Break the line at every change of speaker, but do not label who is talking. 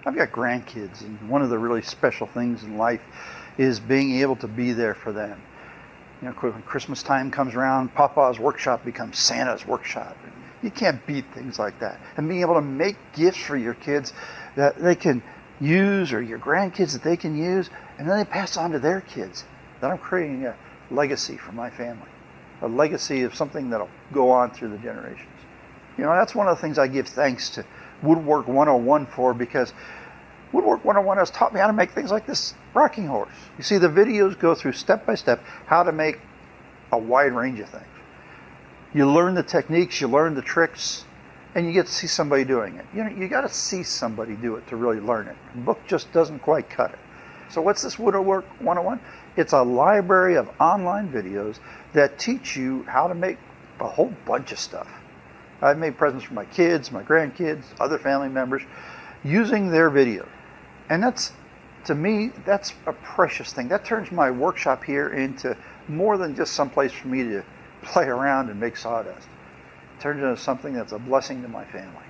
I've got grandkids, and one of the really special things in life is being able to be there for them. You know, when Christmas time comes around, Papa's workshop becomes Santa's workshop. You can't beat things like that. And being able to make gifts for your kids that they can use, or your grandkids that they can use, and then they pass on to their kids. Then I'm creating a legacy for my family, a legacy of something that'll go on through the generations. You know, that's one of the things I give thanks to Woodwork 101 for, because Woodwork 101 has taught me how to make things like this rocking horse. You see, the videos go through step by step how to make a wide range of things. You learn the techniques, you learn the tricks, and you get to see somebody doing it. You know, you got to see somebody do it to really learn it. The book just doesn't quite cut it. So what's this Woodwork 101? It's a library of online videos that teach you how to make a whole bunch of stuff. I've made presents for my kids, my grandkids, other family members, using their video. And that's, to me, that's a precious thing. That turns my workshop here into more than just some place for me to play around and make sawdust. It turns into something that's a blessing to my family.